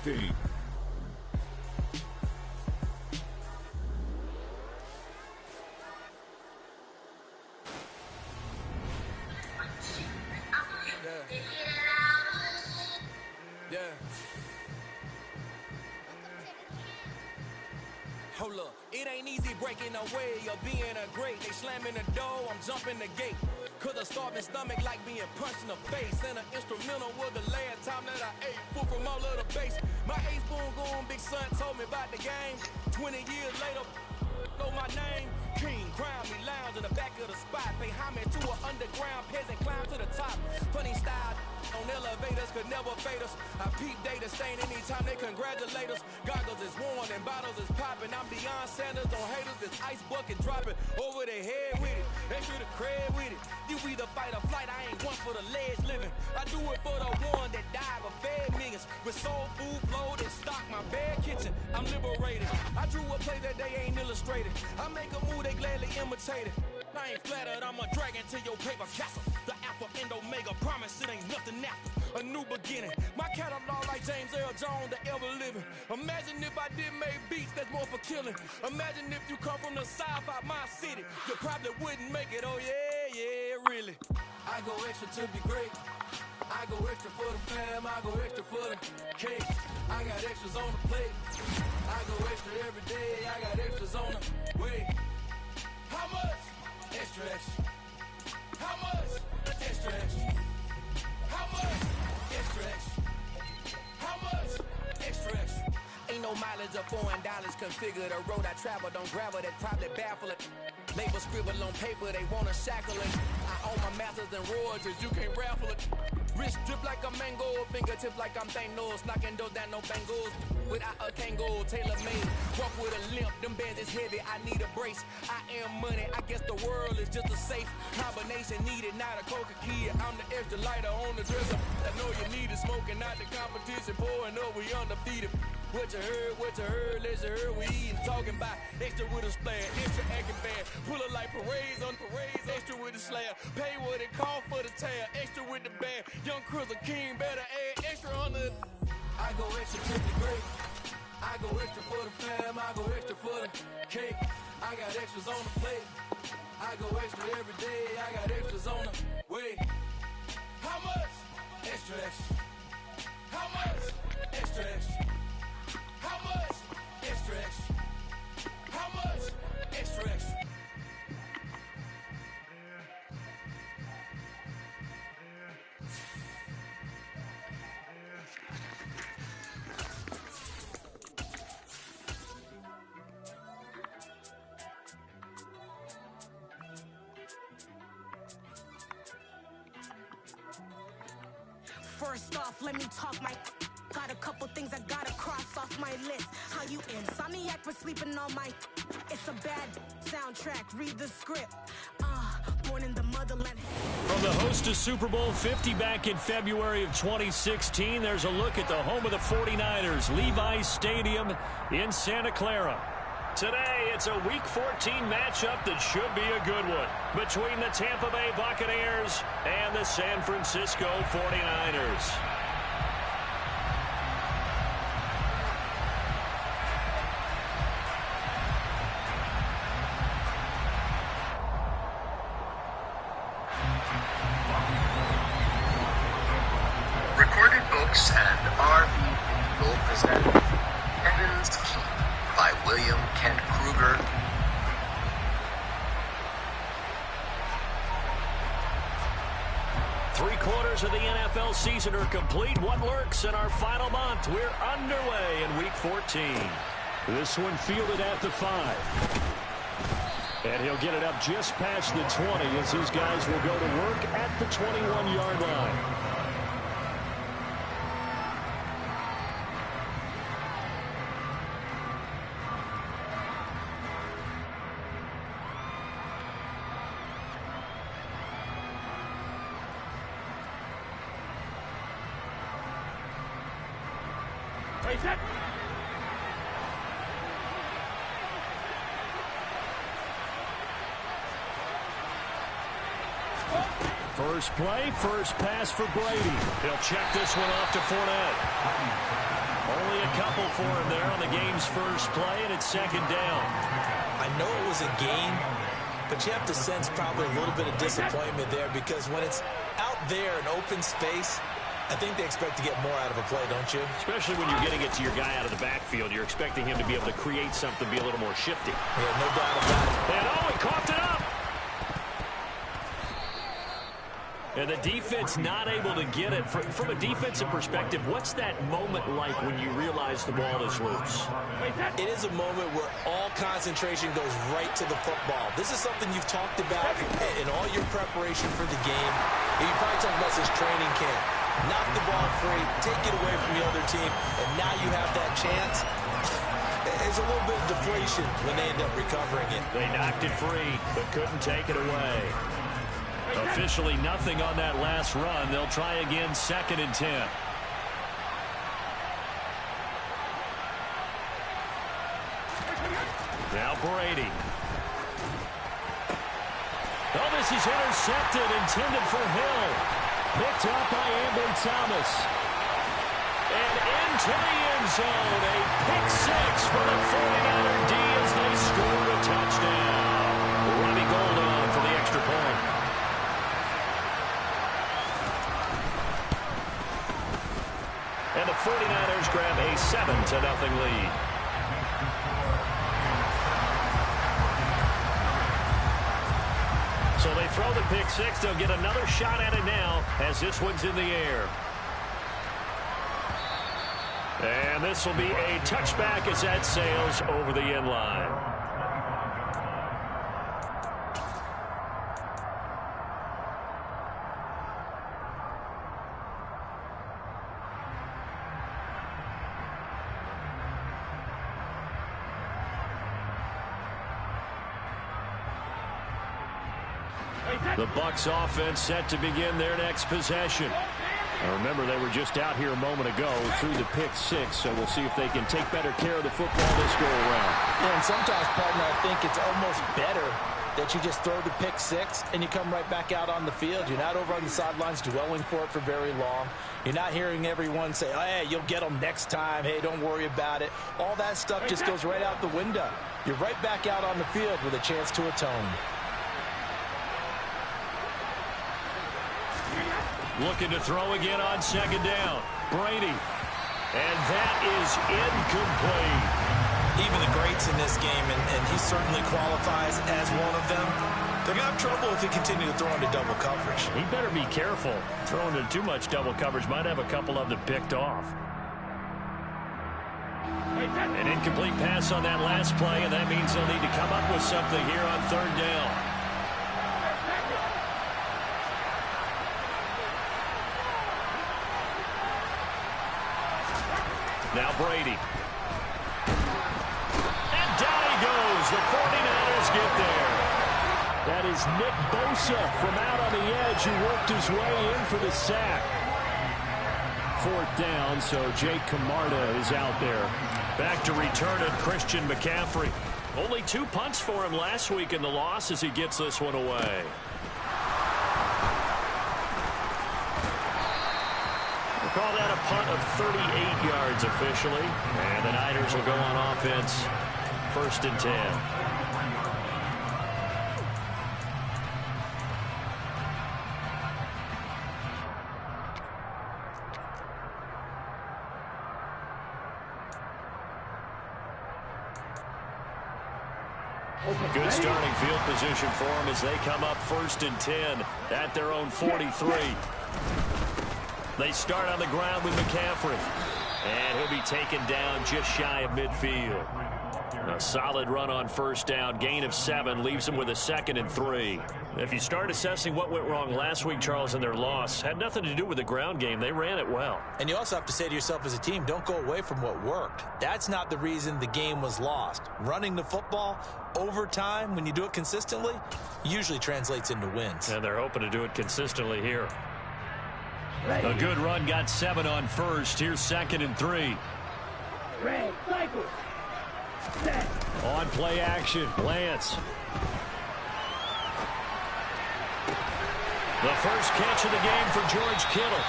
15. Hold up, it ain't easy breaking away or being a great. They slamming the door, I'm jumping the gate. Cause a starving stomach like being punched in the face. And an instrumental was the last time that I ate food from all of the base. My ace boom goon, big son told me about the game. 20 years later, know my name. King, crown me, lounge in the back of the spot. Pay homage to an underground peasant, climb to the top. Funny style on elevators could never fade us. I peep data stain anytime they congratulate us. Goggles is worn and bottles is popping. I'm beyond Sanders on haters, this ice bucket dropping over their head with it. They should have cred with it. You either fight or flight, I ain't one for the ledge living. I do it for the one that died but fed millions. With soul food flowed and stocked my bad kitchen. I'm liberated. I drew a play that they ain't illustrated. I make a move, they gladly imitate it. I ain't flattered, I'm a dragon to your paper castle. The Alpha and Omega promise it ain't nothing after. A new beginning. My catalog like James Earl Jones, the ever living. Imagine if I did make beats that's more for killing. Imagine if you come from the south out my city. You probably wouldn't make it, oh yeah, really. I go extra to be great. I go extra for the fam, I go extra for the cake. I got extras on the plate. I go extra every day, I got extras on the way. How much? Extra, extra. How much? Extra, extra. How much? Extra, extra. How much? Extra, extra. Ain't no mileage of $4 configure the road I travel. Don't gravel that probably baffle it. Label scribble on paper, they wanna shackle it. I own my masters and royalties, you can't raffle it. Wrist drip like a mango, fingertips like I'm Thanos, knocking those down no bangles. Without a Kango, tailor-made. Walk with a limp, them bands is heavy, I need a brace. I am money, I guess the world is just a safe combination needed, not a coca key. I'm the extra lighter on the dresser. I know you need it, smoking out the competition, pouring up, we undefeated. What you heard, let's you heard, we eatin', talking about extra with a splash, extra acting bad, pull it like parades on parades, extra with the slab, pay what it cost for the tab, extra with the band, young Chris a king, better add extra on the. I go extra to the great, I go extra for the fam, I go extra for the cake, I got extras on the plate, I go extra every day, I got extras on the way. How much? Extra, extra. How much? Extra, extra. How much? Extra, extra. How much? Extra, extra. First off, let me talk my. Got a couple things I gotta cross off my list. How you insomniac for sleeping on my. It's a bad soundtrack. Read the script. Born in the motherland. From the host to Super Bowl 50 back in February of 2016, there's a look at the home of the 49ers, Levi's Stadium in Santa Clara. Today, it's a Week 14 matchup that should be a good one between the Tampa Bay Buccaneers and the San Francisco 49ers. Recorded books and RV will present Heaven's Keep by William Kent Kruger. Three-quarters of the NFL season are complete. What lurks in our final month? We're underway in Week 14. This one fielded at the 5. And he'll get it up just past the 20 as these guys will go to work at the 21-yard line. Face it. First play, first pass for Brady. He'll check this one off to Fournette. Only a couple for him there on the game's first play, and it's second down. I know it was a gain, but you have to sense probably a little bit of disappointment there because when it's out there in open space, I think they expect to get more out of a play, don't you? Especially when you're getting it to your guy out of the backfield. You're expecting him to be able to create something, be a little more shifty. Yeah, no doubt about it. And oh, he coughed it up. And the defense not able to get it. From a defensive perspective, what's that moment like when you realize the ball is loose? It is a moment where all concentration goes right to the football. This is something you've talked about in all your preparation for the game. You probably talked about this training camp. Knock the ball free, take it away from the other team, and now you have that chance. There's a little bit of deflation when they end up recovering it. They knocked it free, but couldn't take it away. Officially nothing on that last run. They'll try again, 2nd and 10. Now Brady. Oh, this is intercepted, intended for Hill. Picked up by Ambry Thomas. And into the end zone. A pick six for the 49er D as they score a touchdown. Robbie Gould on for the extra point. And the 49ers grab a 7-0 lead. So they throw the pick six. They'll get another shot at it now as this one's in the air. And this will be a touchback as that sails over the end line. The Bucs offense set to begin their next possession. Now remember, they were just out here a moment ago through the pick six, so we'll see if they can take better care of the football this go around. Yeah, and sometimes, partner, I think it's almost better that you just throw the pick six and you come right back out on the field. You're not over on the sidelines dwelling for it for very long. You're not hearing everyone say, oh, hey, you'll get them next time. Hey, don't worry about it. All that stuff just goes right out the window. You're right back out on the field with a chance to atone. Looking to throw again on 2nd down. Brady. And that is incomplete. Even the greats in this game, and he certainly qualifies as one of them, they're going to have trouble if he continue to throw into double coverage. He better be careful. Throwing into too much double coverage might have a couple of them picked off. An incomplete pass on that last play, and that means they'll need to come up with something here on 3rd down. Now Brady. And down he goes. The 49ers get there. That is Nick Bosa from out on the edge who worked his way in for the sack. 4th down, so Jake Camarda is out there. Back to return it, Christian McCaffrey. Only 2 punts for him last week in the loss as he gets this one away. Call that a punt of 38 yards officially. And the Niners will go on offense. 1st and 10. Good starting field position for them as they come up 1st and 10 at their own 43. They start on the ground with McCaffrey. And he'll be taken down just shy of midfield. A solid run on 1st down. Gain of 7 leaves him with a 2nd and 3. If you start assessing what went wrong last week, Charles, in their loss, had nothing to do with the ground game. They ran it well. And you also have to say to yourself as a team, don't go away from what worked. That's not the reason the game was lost. Running the football over time, when you do it consistently, usually translates into wins. And they're hoping to do it consistently here. A good run, got 7 on 1st. Here's 2nd and 3. On play action, Lance. The first catch of the game for George Kittle.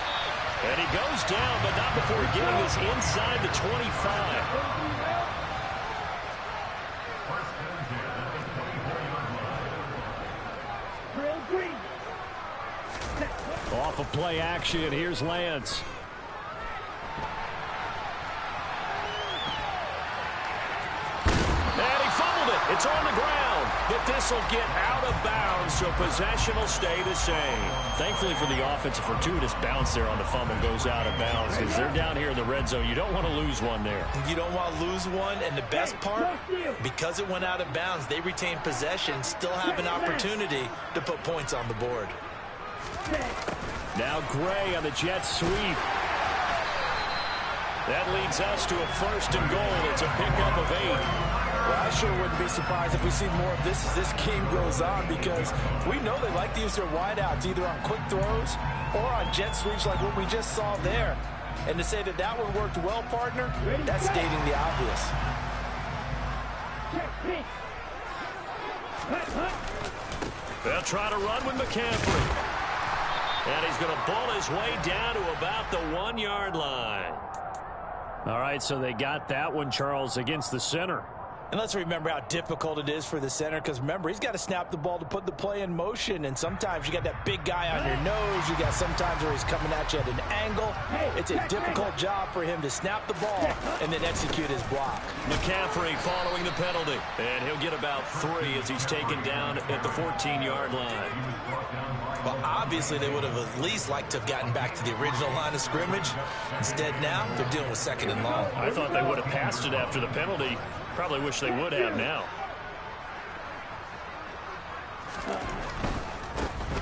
And he goes down, but not before getting us inside the 25. Off of play action, here's Lance. And he fumbled it. It's on the ground. But this will get out of bounds, so possession will stay the same. Thankfully for the offense, a fortuitous bounce there on the fumble goes out of bounds because they're down here in the red zone. You don't want to lose one there. You don't want to lose one, and the best part, because it went out of bounds, they retain possession, still have an opportunity to put points on the board. Now Gray on the jet sweep. That leads us to a 1st and goal. It's a pickup of 8. Well, I sure wouldn't be surprised if we see more of this as this game goes on, because we know they like to use their wideouts either on quick throws or on jet sweeps like what we just saw there. And to say that that one worked well, partner, that's stating the obvious. They'll try to run with McCaffrey. And he's going to ball his way down to about the 1-yard line. All right, so they got that one, Charles, against the center. And let's remember how difficult it is for the center, because remember, he's got to snap the ball to put the play in motion, and sometimes you got that big guy on your nose. You got sometimes where he's coming at you at an angle. It's a difficult job for him to snap the ball and then execute his block. McCaffrey following the penalty, and he'll get about 3 as he's taken down at the 14-yard line. Well, obviously, they would have at least liked to have gotten back to the original line of scrimmage. Instead, now they're dealing with 2nd and long. I thought they would have passed it after the penalty. Probably wish they would have now.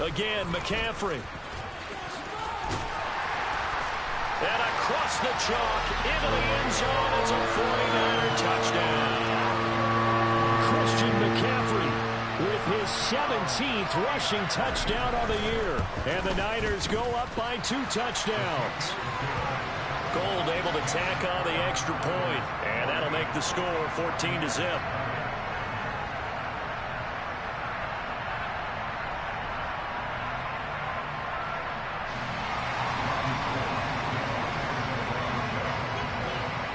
Again, McCaffrey. And across the chalk into the end zone. It's a 49er touchdown. Christian McCaffrey with his 17th rushing touchdown on the year. And the Niners go up by 2 touchdowns. Gold able to tack on the extra point, and that'll make the score 14-0.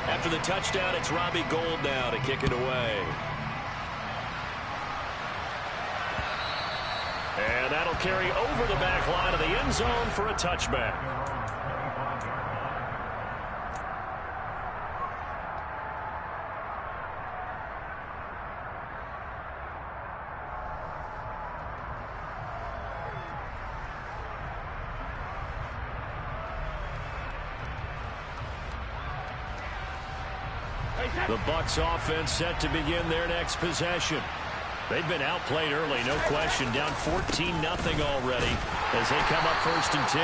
After the touchdown, it's Robbie Gould now to kick it away. And that'll carry over the back line of the end zone for a touchback. The Bucs offense set to begin their next possession. They've been outplayed early, no question. Down 14-0 already as they come up 1st and 10.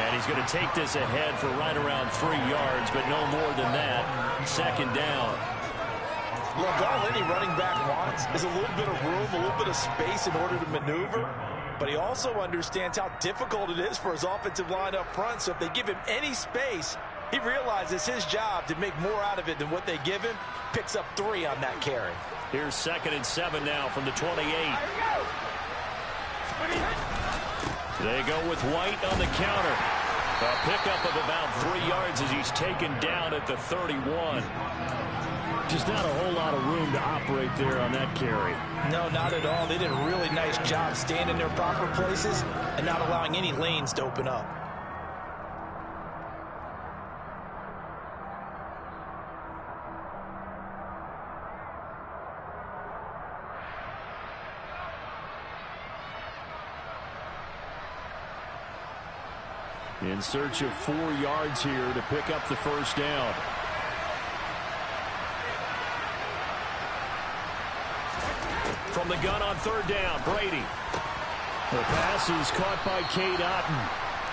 And he's going to take this ahead for right around 3 yards, but no more than that. 2nd down. Look, all any running back wants is a little bit of room, a little bit of space in order to maneuver. But he also understands how difficult it is for his offensive line up front. So if they give him any space, he realizes his job to make more out of it than what they give him. Picks up 3 on that carry. Here's 2nd and 7 now from the 28. They go with White on the counter. A pickup of about 3 yards as he's taken down at the 31. Just not a whole lot of room to operate there on that carry. No, not at all. They did a really nice job staying in their proper places and not allowing any lanes to open up. In search of 4 yards here to pick up the 1st down. From the gun on 3rd down, Brady. The pass is caught by Cade Otton.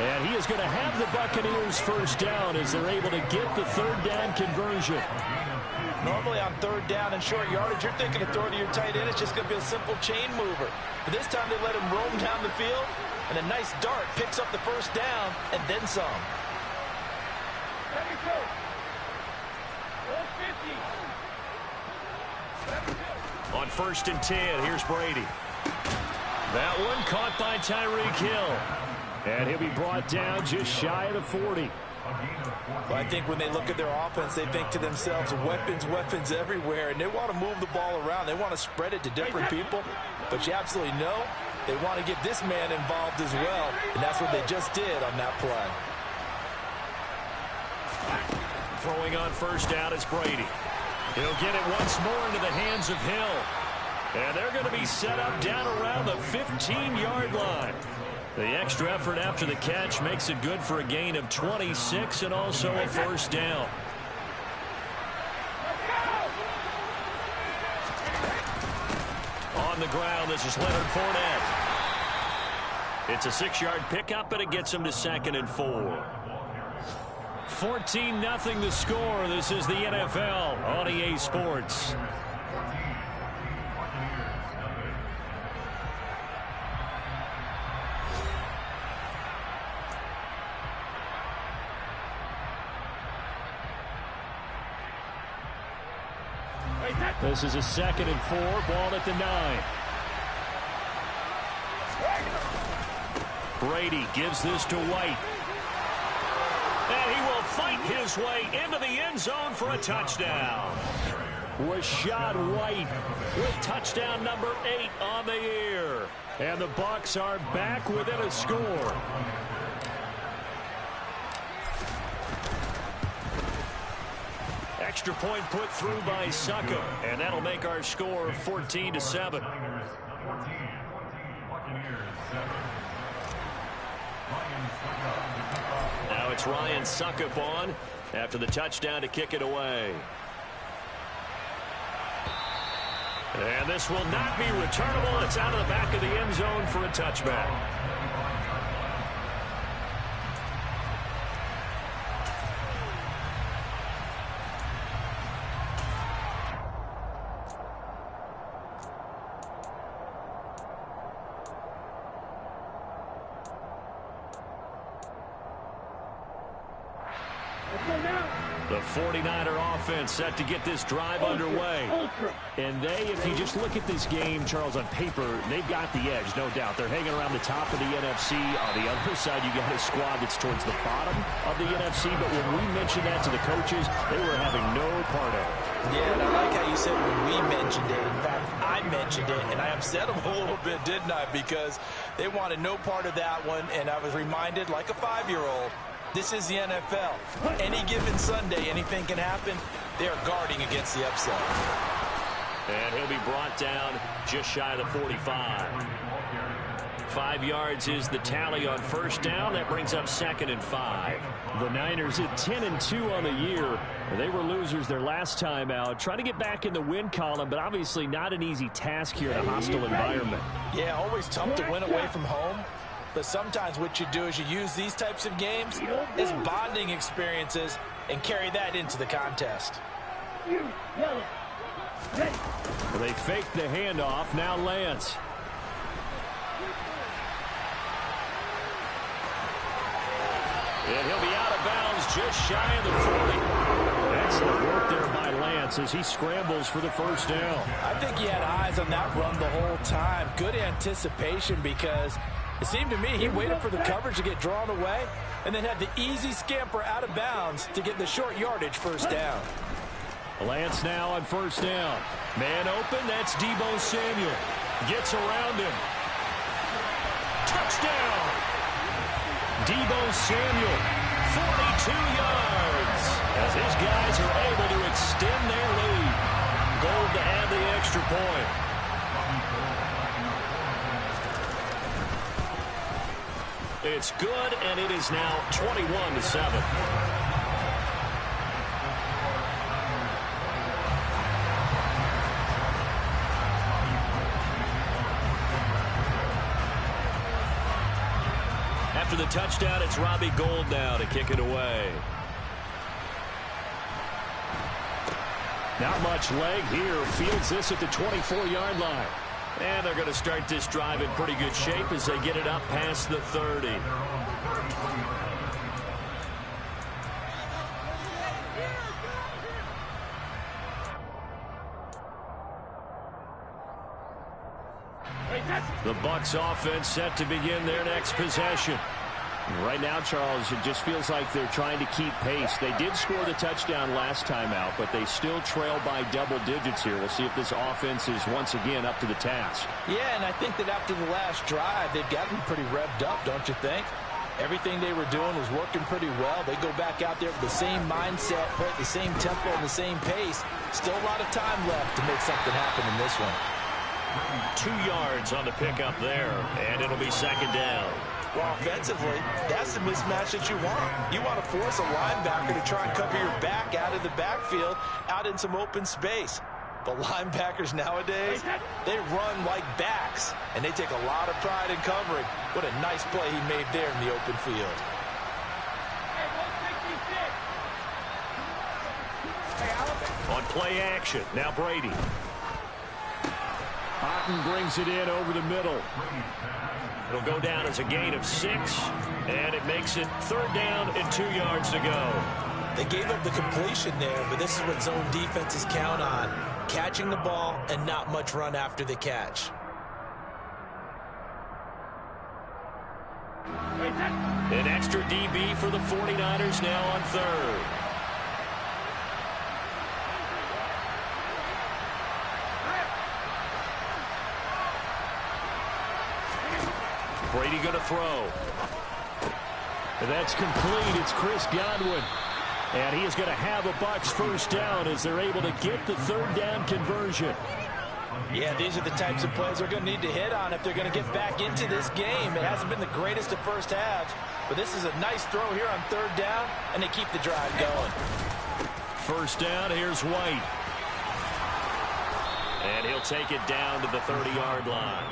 And he is going to have the Buccaneers 1st down as they're able to get the 3rd down conversion. Normally on 3rd down and short yardage, you're thinking of throwing to your tight end. It's just going to be a simple chain mover. But this time they let him roam down the field. And a nice dart picks up the 1st down and then some. On 1st and 10, here's Brady. That one caught by Tyreek Hill. And he'll be brought down just shy of the 40. Well, I think when they look at their offense, they think to themselves, weapons, weapons everywhere, and they want to move the ball around. They want to spread it to different people, but you absolutely know they want to get this man involved as well, and that's what they just did on that play. Throwing on first down is Brady. He'll get it once more into the hands of Hill. And they're going to be set up down around the 15-yard line. The extra effort after the catch makes it good for a gain of 26 and also a first down. On the ground, this is Leonard Fournette. It's a 6-yard pickup, but it gets him to 2nd and 4. 14-0 the score. This is the NFL on EA Sports. This is a 2nd and 4, ball at the 9. Brady gives this to White. And he will fight his way into the end zone for a touchdown. Rashad White with touchdown number 8 on the year. And the Bucs are back within a score. Extra point put through by Suckup, and that'll make our score 14-7. Now it's Ryan Suckup on after the touchdown to kick it away. And this will not be returnable. It's out of the back of the end zone for a touchback. The 49er offense set to get this drive underway. And they, if you just look at this game, Charles, on paper, they've got the edge, no doubt. They're hanging around the top of the NFC. On the other side, you got a squad that's towards the bottom of the NFC. But when we mentioned that to the coaches, they were having no part of it. Yeah, and I like how you said when we mentioned it. In fact, I mentioned it, and I upset them a little bit, didn't I? Because they wanted no part of that one, and I was reminded, like a 5-year-old, this is the NFL. Any given Sunday, anything can happen. They are guarding against the upset. And he'll be brought down just shy of the 45. 5 yards is the tally on first down. That brings up 2nd and 5. The Niners at 10-2 on the year. They were losers their last time out. Trying to get back in the win column, but obviously not an easy task here in a hostile environment. Yeah, always tough to win away from home. But sometimes what you do is you use these types of games as bonding experiences and carry that into the contest. They fake the handoff. Now Lance. And he'll be out of bounds just shy of the 40. Excellent work there by Lance as he scrambles for the first down. I think he had eyes on that run the whole time. Good anticipation because it seemed to me he waited for the coverage to get drawn away and then had the easy scamper out of bounds to get the short yardage first down. Lance now on first down. Man open, that's Deebo Samuel. Gets around him. Touchdown! Deebo Samuel, 42 yards. As his guys are able to extend their lead. Gold to add the extra point. It's good, and it is now 21-7. After the touchdown, it's Robbie Gould now to kick it away. Not much leg here. Fields this at the 24-yard line. And they're going to start this drive in pretty good shape as they get it up past the 30. The Bucs offense set to begin their next possession. Right now, Charles, it just feels like they're trying to keep pace. They did score the touchdown last time out, but they still trail by double digits here. We'll see if this offense is once again up to the task. Yeah, and I think that after the last drive, they've gotten pretty revved up, don't you think? Everything they were doing was working pretty well. They go back out there with the same mindset, play at the same tempo and the same pace. Still a lot of time left to make something happen in this one. 2 yards on the pickup there, and it'll be second down. Well, offensively, that's the mismatch that you want. You want to force a linebacker to try and cover your back out of the backfield, out in some open space. But linebackers nowadays, they run like backs, and they take a lot of pride in covering. What a nice play he made there in the open field. On play action, now Brady. Otten brings it in over the middle. It'll go down as a gain of 6, and it makes it third down and 2 yards to go. They gave up the completion there, but this is what zone defenses count on. Catching the ball and not much run after the catch. An extra DB for the 49ers now on third. Brady going to throw. And that's complete. It's Chris Godwin. And he is going to have a Bucs first down as they're able to get the third down conversion. Yeah, these are the types of plays they're going to need to hit on if they're going to get back into this game. It hasn't been the greatest of first halves, but this is a nice throw here on third down, and they keep the drive going. First down, here's White. And he'll take it down to the 30-yard line.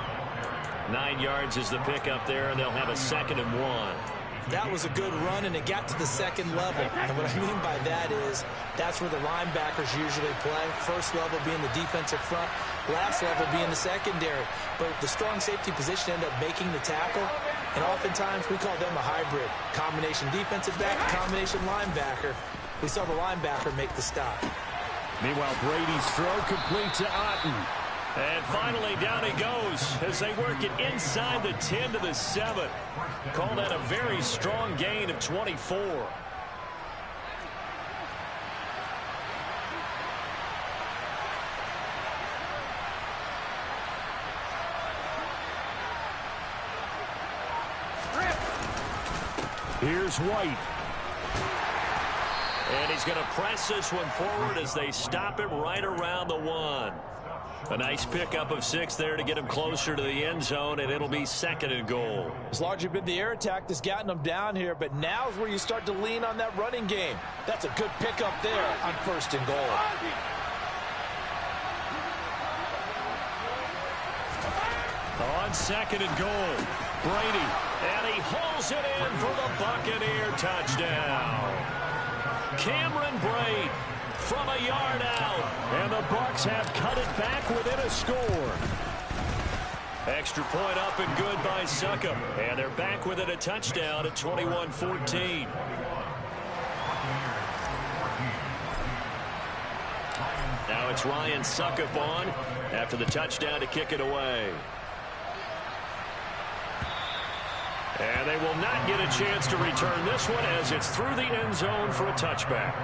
9 yards is the pickup there, and they'll have a 2nd and 1. That was a good run, and it got to the second level. And what I mean by that is that's where the linebackers usually play. First level being the defensive front, last level being the secondary. But the strong safety position ended up making the tackle, and oftentimes we call them a hybrid. Combination defensive back, combination linebacker. We saw the linebacker make the stop. Meanwhile, Brady's throw complete to Otten. And finally, down he goes as they work it inside the 10 to the 7. Call that a very strong gain of 24. Here's White. And he's going to press this one forward as they stop it right around the 1. A nice pickup of 6 there to get him closer to the end zone, and it'll be 2nd and goal. It's largely been the air attack that's gotten them down here, but now is where you start to lean on that running game. That's a good pickup there on 1st and goal. On 2nd and goal, Brady, and he hauls it in for the Buccaneer touchdown. Cameron Brate from a yard out, and the Bucs have cut it back within a score. Extra point up and good by Succop, and they're back within a touchdown at 21-14. Now it's Ryan Succop on after the touchdown to kick it away. And they will not get a chance to return this one as it's through the end zone for a touchback.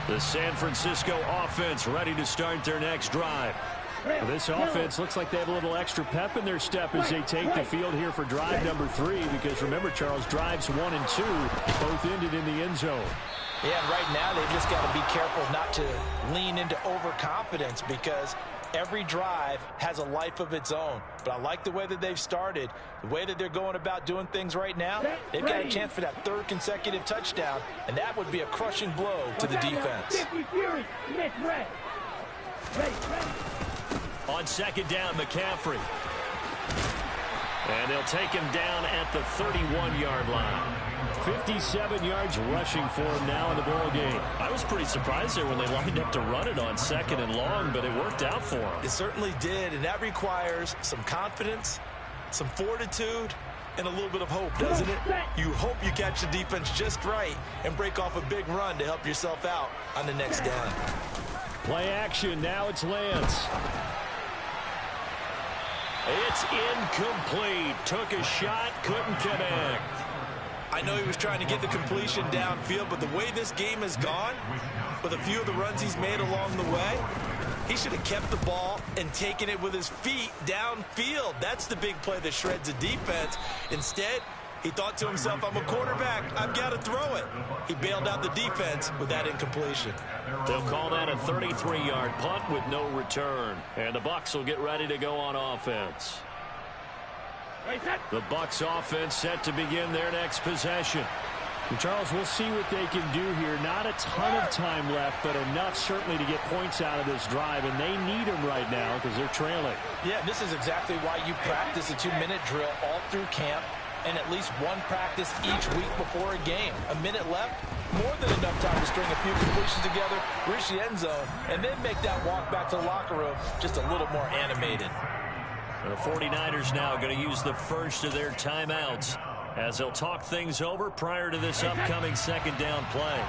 The San Francisco offense ready to start their next drive. This offense looks like they have a little extra pep in their step as they take the field here for drive number 3, because remember, Charles, drives 1 and 2 both ended in the end zone. Yeah, and right now they've just got to be careful not to lean into overconfidence, because every drive has a life of its own. But I like the way that they've started, the way that they're going about doing things right now. They've got a chance for that 3rd consecutive touchdown, and that would be a crushing blow to the defense. On 2nd down, McCaffrey. And they'll take him down at the 31-yard line. 57 yards rushing for him now in the ball game. I was pretty surprised there when they lined up to run it on 2nd and long, but it worked out for him. It certainly did, and that requires some confidence, some fortitude, and a little bit of hope, doesn't it? You hope you catch the defense just right and break off a big run to help yourself out on the next down. Play action. Now it's Lance. It's incomplete. Took a shot, couldn't connect. I know he was trying to get the completion downfield, but the way this game has gone, with a few of the runs he's made along the way, he should have kept the ball and taken it with his feet downfield. That's the big play that shreds a defense. Instead, he thought to himself, I'm a quarterback, I've got to throw it. He bailed out the defense with that incompletion. They'll call that a 33-yard punt with no return. And the Bucs will get ready to go on offense. The Bucs offense set to begin their next possession. And Charles, we'll see what they can do here. Not a ton of time left, but enough certainly to get points out of this drive, and they need them right now because they're trailing. Yeah, this is exactly why you practice a 2-minute drill all through camp and at least one practice each week before a game. A minute left, more than enough time to string a few completions together, reach the end zone, and then make that walk back to the locker room just a little more animated. The 49ers now going to use the first of their timeouts as they'll talk things over prior to this upcoming second down play.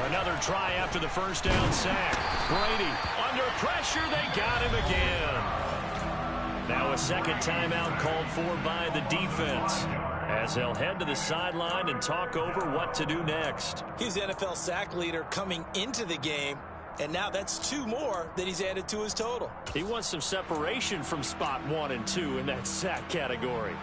Another try after the first down sack. Brady under pressure. They got him again. Now a second timeout called for by the defense as they'll head to the sideline and talk over what to do next. He's the NFL sack leader coming into the game, and now that's 2 more that he's added to his total. He wants some separation from spot 1 and 2 in that sack category.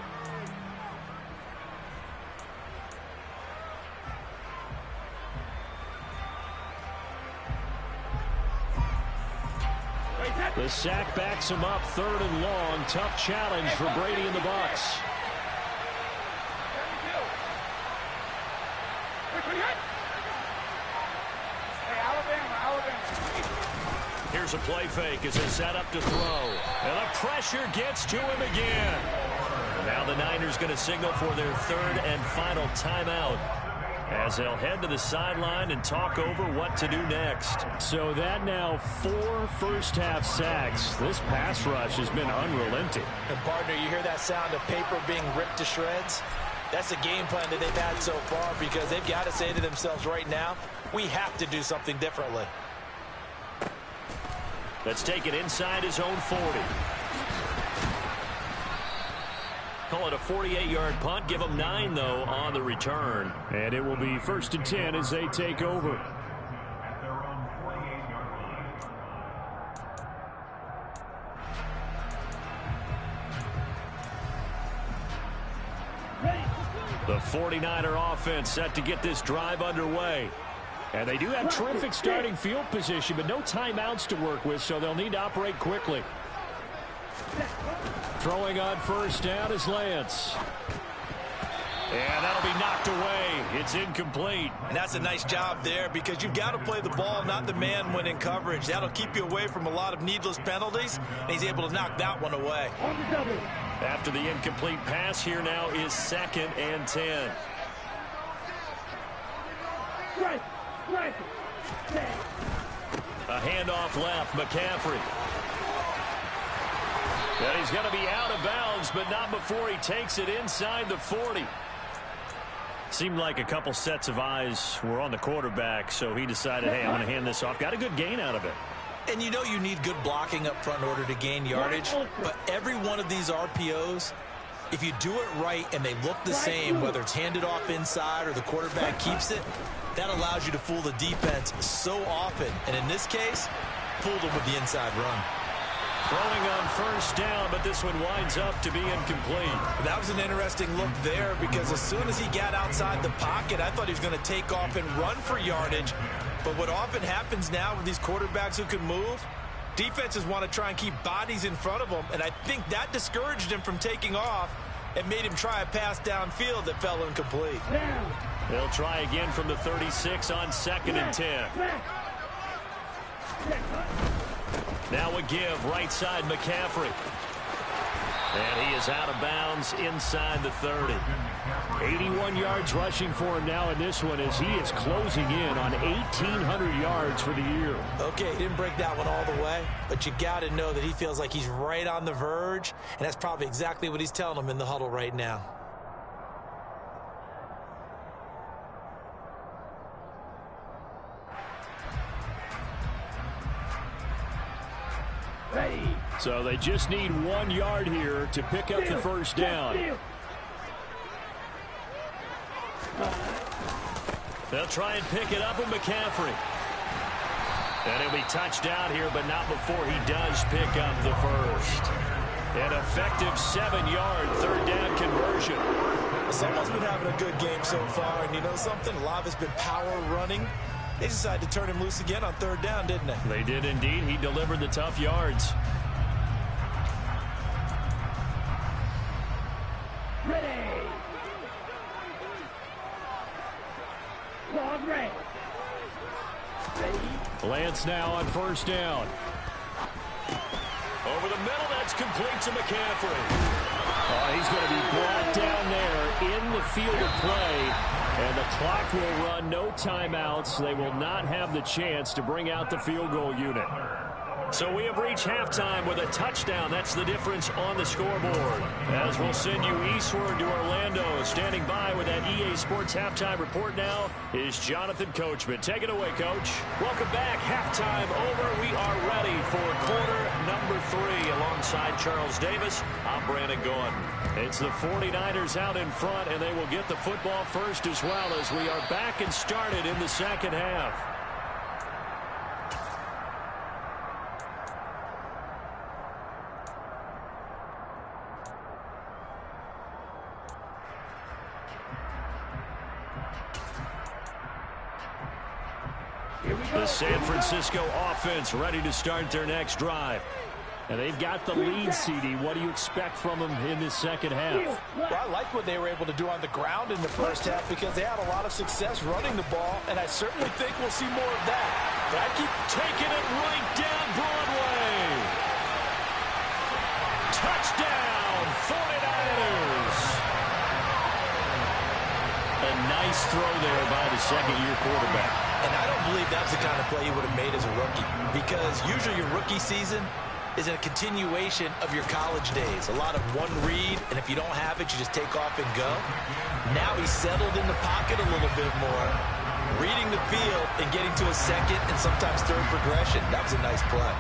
The sack backs him up, 3rd and long. Tough challenge for Brady and the Bucs. Here's a play fake as they set up to throw. And the pressure gets to him again. Now the Niners going to signal for their 3rd and final timeout as they'll head to the sideline and talk over what to do next. So that now 4 first-half sacks. This pass rush has been unrelenting. And partner, you hear that sound of paper being ripped to shreds? That's the game plan that they've had so far because they've got to say to themselves right now, we have to do something differently. Let's take it inside his own 40. Call it a 48-yard punt. Give them 9, though, on the return. And it will be 1st and 10 as they take over. The 49er offense set to get this drive underway. And they do have terrific starting field position, but no timeouts to work with, so they'll need to operate quickly. Throwing on first down is Lance. And that'll be knocked away. It's incomplete. And that's a nice job there because you've got to play the ball, not the man when in coverage. That'll keep you away from a lot of needless penalties, and he's able to knock that one away. After the incomplete pass, here now is 2nd and 10. A handoff left, McCaffrey. And he's going to be out of bounds, but not before he takes it inside the 40. Seemed like a couple sets of eyes were on the quarterback, so he decided, hey, I'm going to hand this off. Got a good gain out of it. And you know you need good blocking up front in order to gain yardage, but every one of these RPOs, if you do it right and they look the same, whether it's handed off inside or the quarterback keeps it, that allows you to fool the defense so often. And in this case, fooled them with the inside run. Throwing on first down, but this one winds up to be incomplete. That was an interesting look there because as soon as he got outside the pocket, I thought he was going to take off and run for yardage. But what often happens now with these quarterbacks who can move, defenses want to try and keep bodies in front of them, and I think that discouraged him from taking off and made him try a pass downfield that fell incomplete. They'll try again from the 36 on 2nd and 10. Now a give, right side McCaffrey. And he is out of bounds inside the 30. 81 yards rushing for him now in this one as he is closing in on 1,800 yards for the year. Okay, he didn't break that one all the way, but you got to know that he feels like he's right on the verge, and that's probably exactly what he's telling them in the huddle right now. So they just need 1 yard here to pick up the first down. They'll try and pick it up with McCaffrey. And it'll be touchdown here, but not before he does pick up the first. An effective 7-yard third down conversion. Someone's been having a good game so far, and you know something? A lot of it's been power running. They decided to turn him loose again on third down, didn't they? They did indeed. He delivered the tough yards. Lance now on first down. Over the middle, that's complete to McCaffrey. He's going to be brought down there in the field of play, and the clock will run. No timeouts. They will not have the chance to bring out the field goal unit. So we have reached halftime with a touchdown. That's the difference on the scoreboard. As we'll send you eastward to Orlando. Standing by with that EA Sports halftime report now is Jonathan Coachman. Take it away, Coach. Welcome back. Halftime over. We are ready for quarter number 3. Alongside Charles Davis, I'm Brandon Gordon. It's the 49ers out in front, and they will get the football first as well as we are back and started in the second half. The San Francisco offense ready to start their next drive. And they've got the lead, CD. What do you expect from them in this second half? Well, I like what they were able to do on the ground in the first half because they had a lot of success running the ball, and I certainly think we'll see more of that. But I keep taking it right down Broadway. Touchdown, 49ers. A nice throw there by the second-year quarterback. And I don't believe that's the kind of play he would have made as a rookie, because usually your rookie season is a continuation of your college days. A lot of one read, and if you don't have it, you just take off and go. Now he's settled in the pocket a little bit more, reading the field and getting to a second and sometimes third progression. That was a nice play.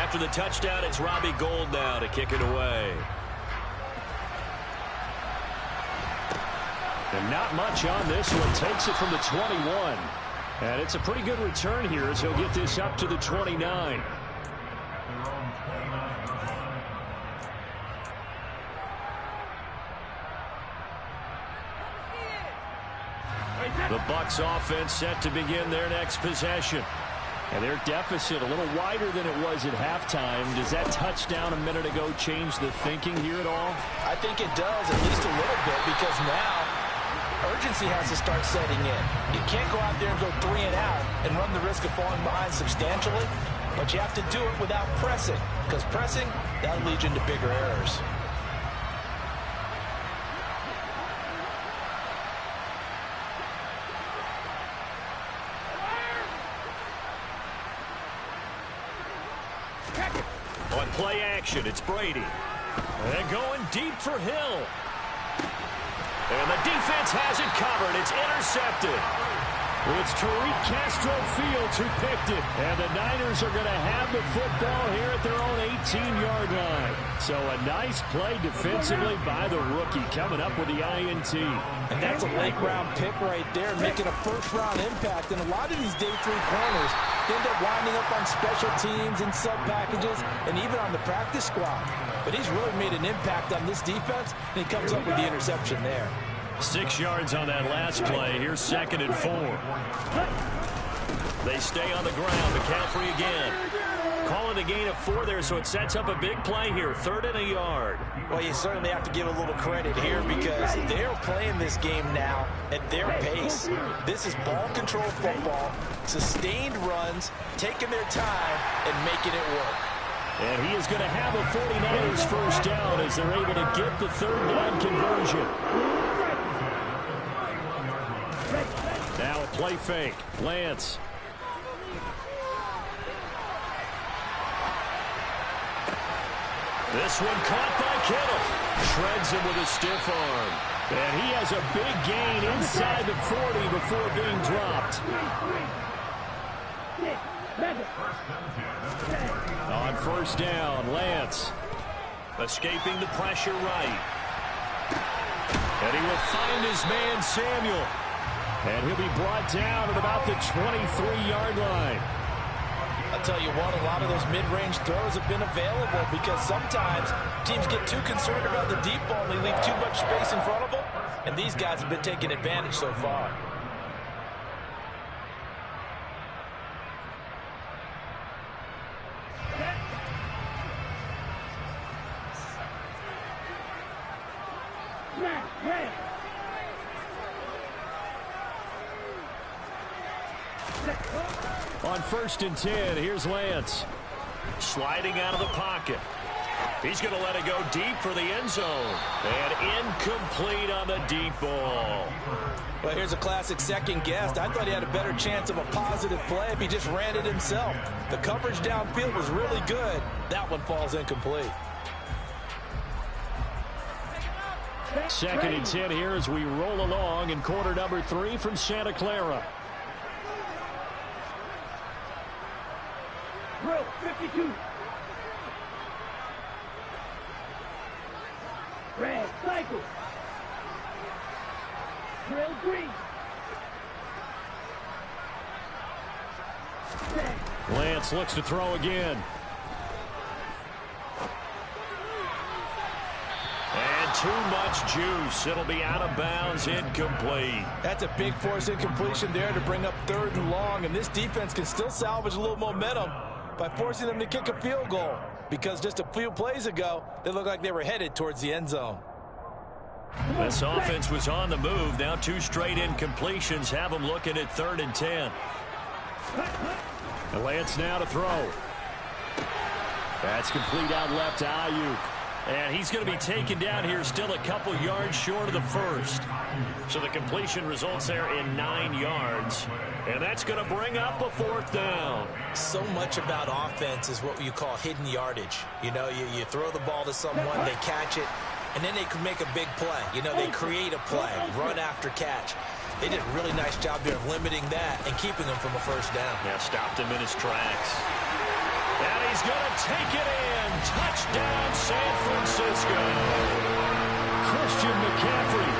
After the touchdown, it's Robbie Gould now to kick it away. And not much on this one. Takes it from the 21. And it's a pretty good return here as he'll get this up to the 29. The Bucs offense set to begin their next possession. And their deficit a little wider than it was at halftime. Does that touchdown a minute ago change the thinking here at all? I think it does, at least a little bit, because now urgency has to start setting in. You can't go out there and go 3 and out and run the risk of falling behind substantially, but you have to do it without pressing, because pressing, that'll lead you into bigger errors. On play action, it's Brady. And going deep for Hill. And the defense has it covered. It's intercepted. It's Tariq Castro Fields who picked it. And the Niners are going to have the football here at their own 18-yard line. So a nice play defensively by the rookie coming up with the INT. And that's a late-round pick right there, making a first-round impact. And a lot of these day 3 corners end up winding up on special teams and sub-packages and even on the practice squad. But he's really made an impact on this defense, and he comes up with the interception there. 6 yards on that last play. Here's 2nd and 4. They stay on the ground. McCaffrey again. Calling a gain of 4 there, so it sets up a big play here. 3rd and a yard. Well, you certainly have to give a little credit here because they're playing this game now at their pace. This is ball control football, sustained runs, taking their time, and making it work. And he is going to have a 49ers first down as they're able to get the third down conversion. Now a play fake. Lance. This one caught by Kittle. Shreds him with a stiff arm. And he has a big gain inside the 40 before being dropped. On first down, Lance. Escaping the pressure right. And he will find his man, Samuel. And he'll be brought down at about the 23-yard line. I'll tell you what, a lot of those mid-range throws have been available because sometimes teams get too concerned about the deep ball and they leave too much space in front of them. And these guys have been taking advantage so far. On first and 10, here's Lance. Sliding out of the pocket. He's going to let it go deep for the end zone. And incomplete on the deep ball. Well, here's a classic second guess. I thought he had a better chance of a positive play if he just ran it himself. The coverage downfield was really good. That one falls incomplete. Second and 10 here as we roll along in quarter number 3 from Santa Clara. Drill 52. Red cycle. Drill green. Lance looks to throw again. And too much juice. It'll be out of bounds, incomplete. That's a big force incompletion there to bring up third and long, and this defense can still salvage a little momentum by forcing them to kick a field goal, because just a few plays ago, they looked like they were headed towards the end zone. This offense was on the move. Now 2 straight incompletions have them looking at third and 10. And Lance now to throw. That's complete out left to Ayuk. And he's going to be taken down here still a couple yards short of the first. So the completion results there in 9 yards. And that's going to bring up a fourth down. So much about offense is what you call hidden yardage. You know, you throw the ball to someone, they catch it, and then they can make a big play. You know, they create a play, run after catch. They did a really nice job there of limiting that and keeping him from a first down. Yeah, stopped him in his tracks. And he's going to take it in. Touchdown, San Francisco. Christian McCaffrey,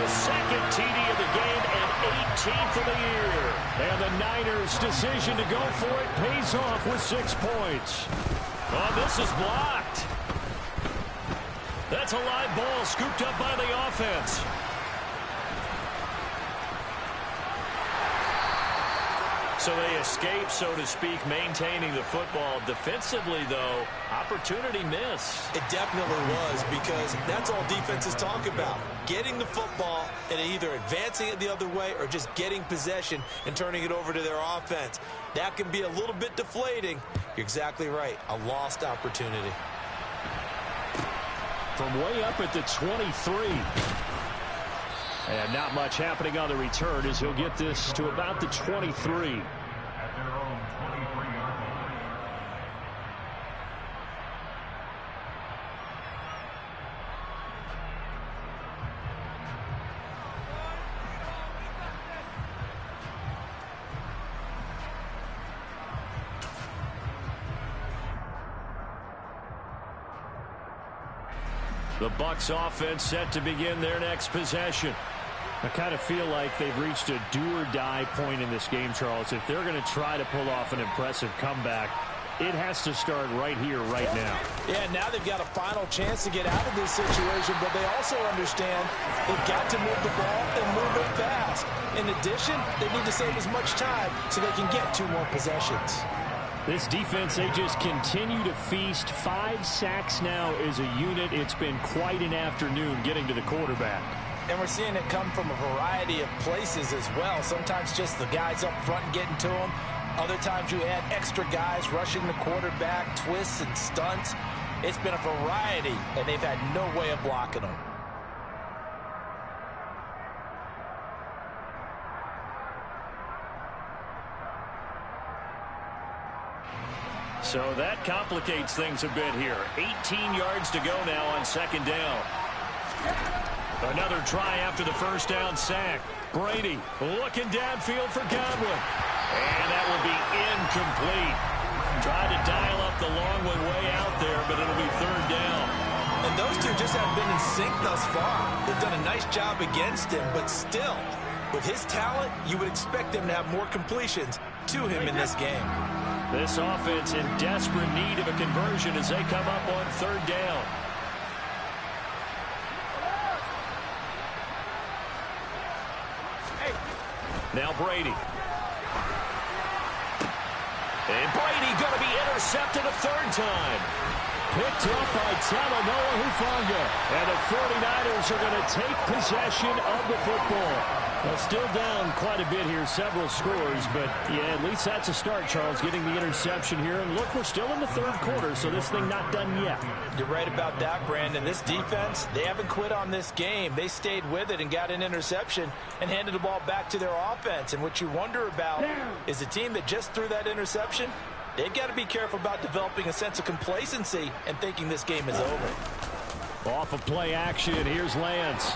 his second TD of the game and 18th of the year. And the Niners' decision to go for it pays off with 6 points. Oh, this is blocked. That's a live ball scooped up by the offense. So they escape, so to speak, maintaining the football. Defensively, though, opportunity miss. It definitely was, because that's all defenses talk about. Getting the football and either advancing it the other way or just getting possession and turning it over to their offense. That can be a little bit deflating. You're exactly right. A lost opportunity. From way up at the 23. And not much happening on the return as he'll get this to about the 23. The Bucs offense set to begin their next possession. I kind of feel like they've reached a do-or-die point in this game, Charles. If they're going to try to pull off an impressive comeback, it has to start right here, right now. Yeah, now they've got a final chance to get out of this situation, but they also understand they've got to move the ball and move it fast. In addition, they need to save as much time so they can get 2 more possessions. This defense, they just continue to feast. 5 sacks now as a unit. It's been quite an afternoon getting to the quarterback. And we're seeing it come from a variety of places as well. Sometimes just the guys up front getting to them. Other times you add extra guys rushing the quarterback, twists and stunts. It's been a variety, and they've had no way of blocking them. So that complicates things a bit here. 18 yards to go now on second down. Another try after the first down sack. Brady looking downfield for Godwin. And that will be incomplete. Tried to dial up the long one way out there, but it'll be third down. And those two just haven't been in sync thus far. They've done a nice job against him, but still, with his talent, you would expect him to have more completions to him in this game. This offense in desperate need of a conversion as they come up on third down. Now Brady. And Brady going to be intercepted a third time. Picked up by Talanoa Hufanga. And the 49ers are going to take possession of the football. Well, still down quite a bit here, several scores, but yeah, at least that's a start, Charles, getting the interception here. And look, we're still in the third quarter, so this thing not done yet. You're right about that, Brandon. This defense, they haven't quit on this game. They stayed with it and got an interception and handed the ball back to their offense. And what you wonder about is the team that just threw that interception, they've got to be careful about developing a sense of complacency and thinking this game is over. Off of play action, here's Lance.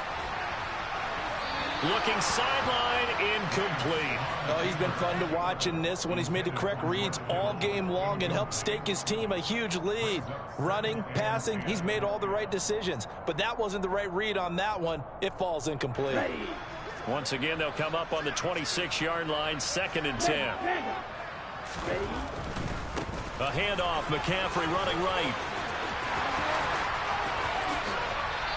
Looking sideline, incomplete. Oh, he's been fun to watch in this one. He's made the correct reads all game long and helped stake his team a huge lead. Running, passing, he's made all the right decisions. But that wasn't the right read on that one. It falls incomplete. Once again, they'll come up on the 26-yard line, 2nd and 10. A handoff, McCaffrey running right.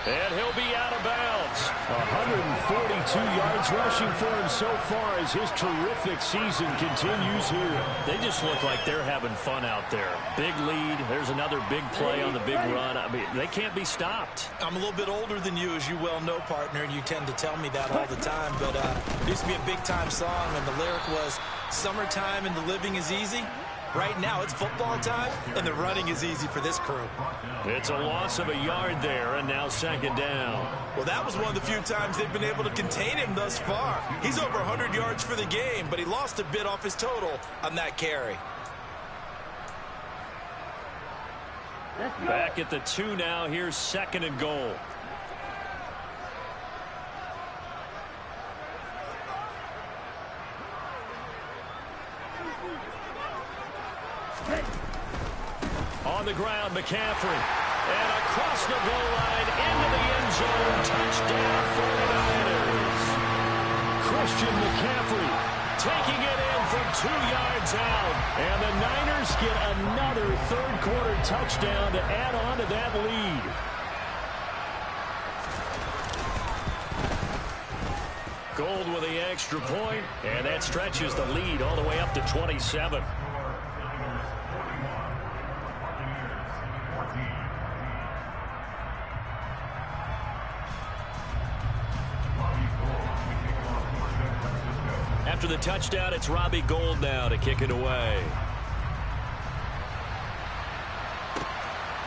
And he'll be out of bounds. 142 yards rushing for him so far as his terrific season continues here. They just look like they're having fun out there. Big lead. There's another big play on the big run. I mean, they can't be stopped. I'm a little bit older than you, as you well know, partner, and you tend to tell me that all the time. But it used to be a big-time song, and the lyric was, "Summertime and the living is easy." Right now, it's football time, and the running is easy for this crew. It's a loss of a yard there, and now 2nd down. Well, that was one of the few times they've been able to contain him thus far. He's over 100 yards for the game, but he lost a bit off his total on that carry. Back at the 2 now. Here's 2nd and goal. On the ground, McCaffrey. And across the goal line, into the end zone. Touchdown, 49ers. Christian McCaffrey taking it in from 2 yards out. And the Niners get another third-quarter touchdown to add on to that lead. Gold with the extra point, and that stretches the lead all the way up to 27. After the touchdown, it's Robbie Gould now to kick it away.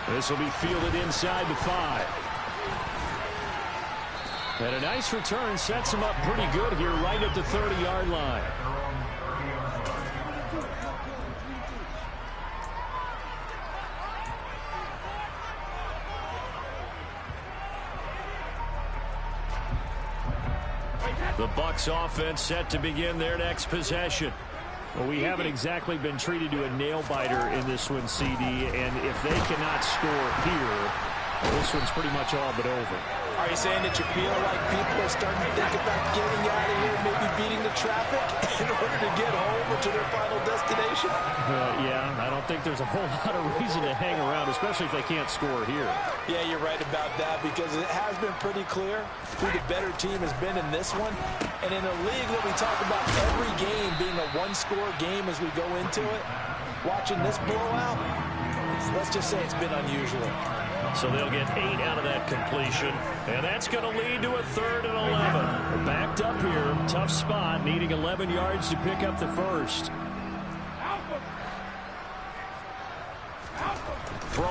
This will be fielded inside the 5. And a nice return sets him up pretty good here right at the 30-yard line. The Bucs offense set to begin their next possession. Well, we haven't exactly been treated to a nail-biter in this one, CD, and if they cannot score here, well, this one's pretty much all but over. Are you saying that you feel like people are starting to think about getting out of here, maybe beating the traffic in order to get home or to their final destination? Yeah, I don't think there's a whole lot of reason to hang around, especially if they can't score here. Yeah, you're right about that because it has been pretty clear who the better team has been in this one. And in a league that we talk about every game being a one-score game as we go into it, watching this blowout, let's just say it's been unusual. So they'll get 8 out of that completion, and that's going to lead to a 3rd and 11. We're backed up here, tough spot, needing 11 yards to pick up the first.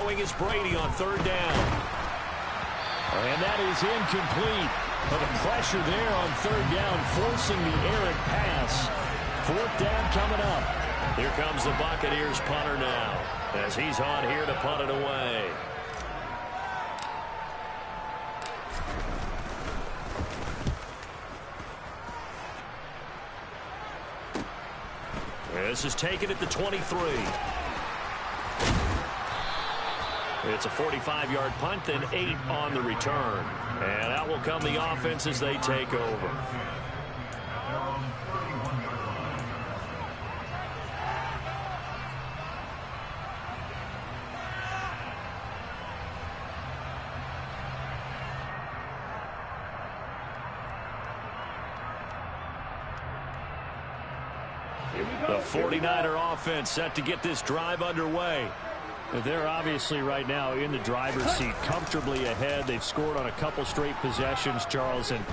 Throwing is Brady on 3rd down. And that is incomplete. But the pressure there on 3rd down, forcing the errant pass. 4th down coming up. Here comes the Buccaneers punter now, as he's on here to punt it away. This is taken at the 23. It's a 45-yard punt, then 8 on the return. And out will come the offense as they take over. The 49er offense set to get this drive underway. They're obviously right now in the driver's seat, comfortably ahead. They've scored on a couple straight possessions, Charles. And,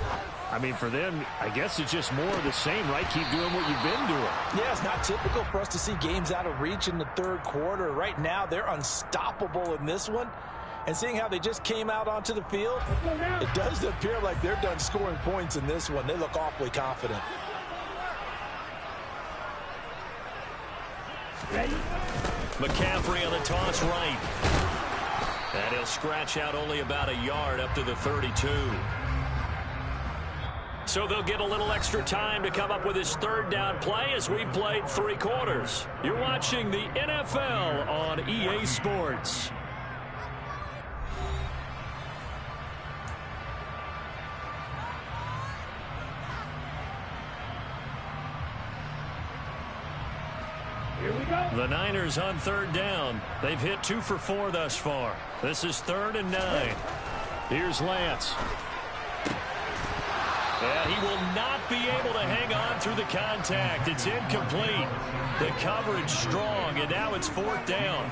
I mean, for them, I guess it's just more of the same, right? Keep doing what you've been doing. Yeah, it's not typical for us to see games out of reach in the 3rd quarter. Right now, they're unstoppable in this one. And seeing how they just came out onto the field, it does appear like they're done scoring points in this one. They look awfully confident. McCaffrey on the toss right. And he'll scratch out only about a yard up to the 32. So they'll get a little extra time to come up with his 3rd down play as we've played 3 quarters. You're watching the NFL on EA Sports. The Niners on 3rd down. They've hit 2 for 4 thus far. This is 3rd and 9. Here's Lance. Yeah, he will not be able to hang on through the contact. It's incomplete. The coverage strong, and now it's 4th down.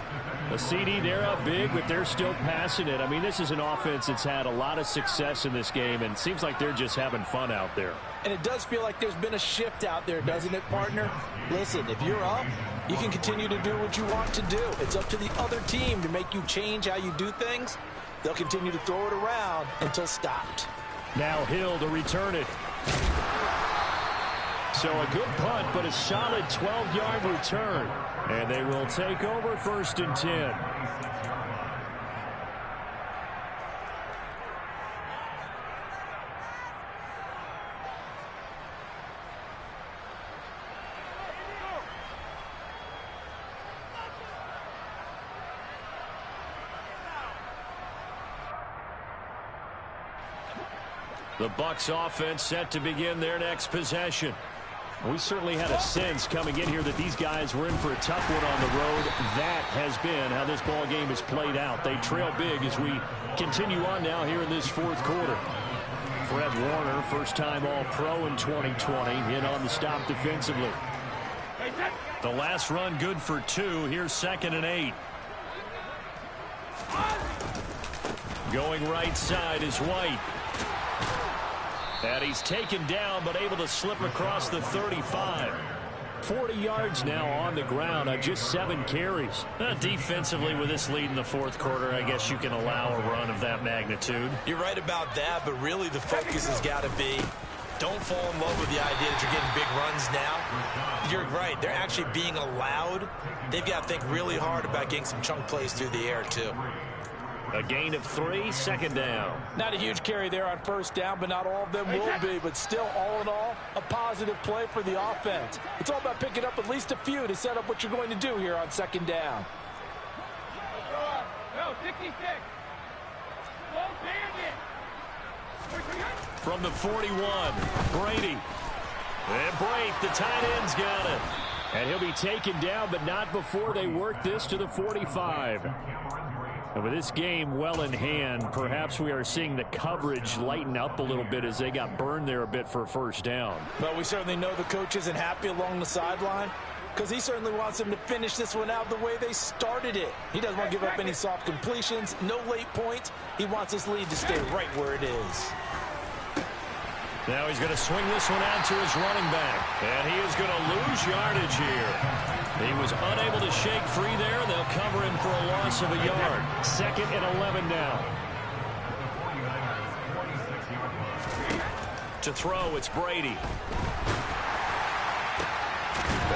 The CD, they're up big, but they're still passing it. I mean, this is an offense that's had a lot of success in this game, and it seems like they're just having fun out there. And it does feel like there's been a shift out there, doesn't it, partner? Listen, if you're up, you can continue to do what you want to do. It's up to the other team to make you change how you do things. They'll continue to throw it around until stopped. Now Hill to return it. So a good punt, but a solid 12-yard return. And they will take over 1st and 10. The Bucs offense set to begin their next possession. We certainly had a sense coming in here that these guys were in for a tough one on the road. That has been how this ball game has played out. They trail big as we continue on now here in this 4th quarter. Fred Warner, first-time All-Pro in 2020, in on the stop defensively. The last run good for 2. Here's 2nd and 8. Going right side is White. And he's taken down, but able to slip across the 35. 40 yards now on the ground on just 7 carries. Defensively, with this lead in the 4th quarter, I guess you can allow a run of that magnitude. You're right about that, but really the focus has got to be don't fall in love with the idea that you're getting big runs now. You're right. They're actually being allowed. They've got to think really hard about getting some chunk plays through the air, too. A gain of 3, 2nd down. Not a huge carry there on 1st down, but not all of them will be. But still, all in all, a positive play for the offense. It's all about picking up at least a few to set up what you're going to do here on 2nd down. No, 66. From the 41, Brady. And Brake, the tight end's got it. And he'll be taken down, but not before they work this to the 45. And with this game well in hand, perhaps we are seeing the coverage lighten up a little bit as they got burned there a bit for a 1st down. But we certainly know the coach isn't happy along the sideline because he certainly wants them to finish this one out the way they started it. He doesn't want to give up any soft completions, no late points. He wants this lead to stay right where it is. Now he's going to swing this one out to his running back. And he is going to lose yardage here. He was unable to shake free there. They'll cover him for a loss of a yard. 2nd and 11 now. To throw, it's Brady.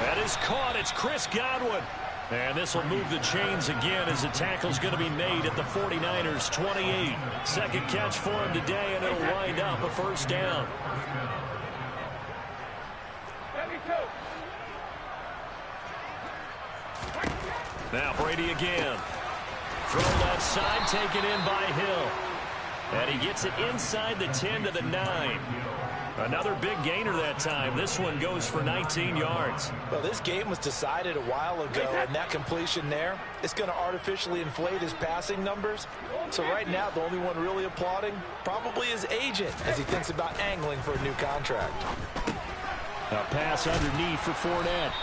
That is caught. It's Chris Godwin. And this will move the chains again as the tackle's going to be made at the 49ers 28. Second catch for him today, and it'll wind up a first down. Now Brady again. Throw left side, taken in by Hill. And he gets it inside the 10 to the 9. Another big gainer that time. This one goes for 19 yards. Well, this game was decided a while ago, and that completion there, it's going to artificially inflate his passing numbers. So right now, the only one really applauding probably his agent as he thinks about angling for a new contract. A pass underneath for Fournette.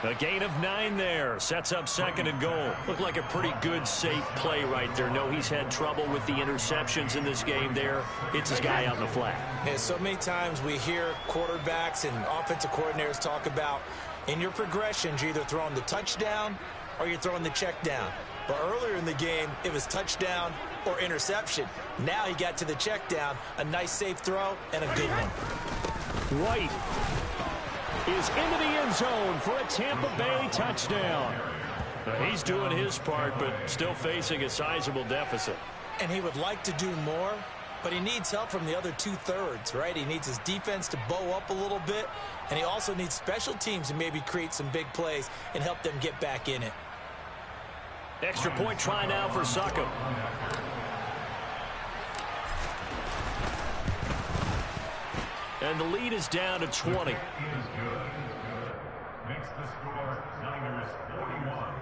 A gain of 9 there. Sets up 2nd and goal. Looked like a pretty good, safe play right there. No, he's had trouble with the interceptions in this game there. Hits his guy out in the flat. Yeah, so many times we hear quarterbacks and offensive coordinators talk about in your progressions, you're either throwing the touchdown or you're throwing the check down. But earlier in the game, it was touchdown or interception. Now he got to the check down, a nice safe throw, and a good one. White is into the end zone for a Tampa Bay touchdown. He's doing his part, but still facing a sizable deficit. And he would like to do more, but he needs help from the other 2/3, right? He needs his defense to bow up a little bit, and he also needs special teams to maybe create some big plays and help them get back in it. Extra point try now for Succop. And the lead is down to 20. Makes the score Niners 41,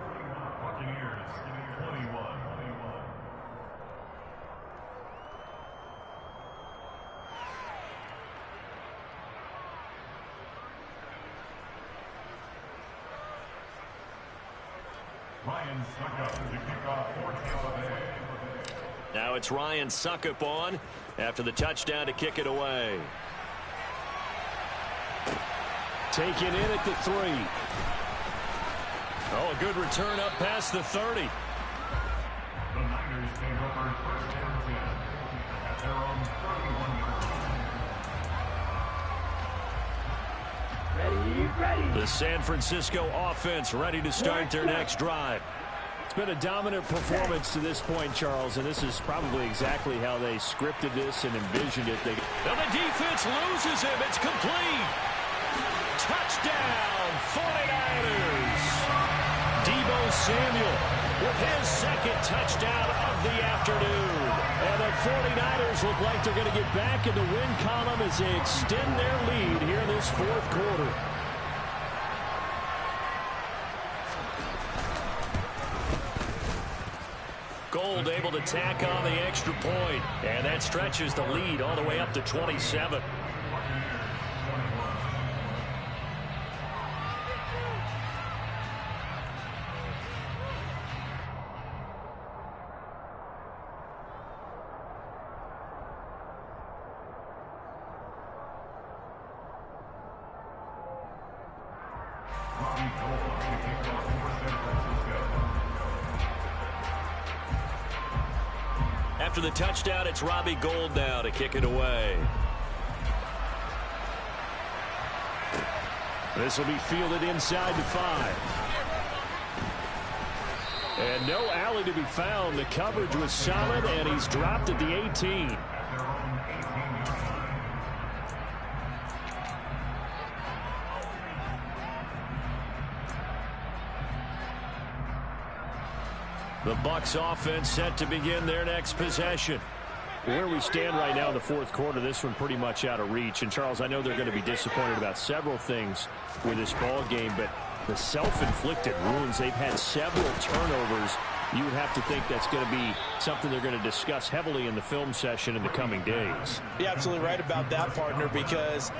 Buccaneers 21. Ryan Succop to kick off for Tampa Bay. Now it's Ryan Succop on after the touchdown to kick it away. Taken in at the 3. Oh, a good return up past the 30. The Niners take over 1st and 10 at their own 31 yard line. Ready. The San Francisco offense ready to start their next drive. It's been a dominant performance to this point, Charles, and this is probably exactly how they scripted this and envisioned it. Now the defense loses him. It's complete. Touchdown, 49ers. Deebo Samuel with his 2nd touchdown of the afternoon. And the 49ers look like they're going to get back in the win column as they extend their lead here in this 4th quarter. Gold able to tack on the extra point. And that stretches the lead all the way up to 27. After the touchdown, it's Robbie Gould now to kick it away. This will be fielded inside the 5. And no alley to be found. The coverage was solid, and he's dropped at the 18. The Bucs offense set to begin their next possession. Where we stand right now in the 4th quarter, this one pretty much out of reach. And, Charles, I know they're going to be disappointed about several things with this ball game, but the self-inflicted wounds, they've had several turnovers. You would have to think that's going to be something they're going to discuss heavily in the film session in the coming days. You're absolutely right about that, partner, because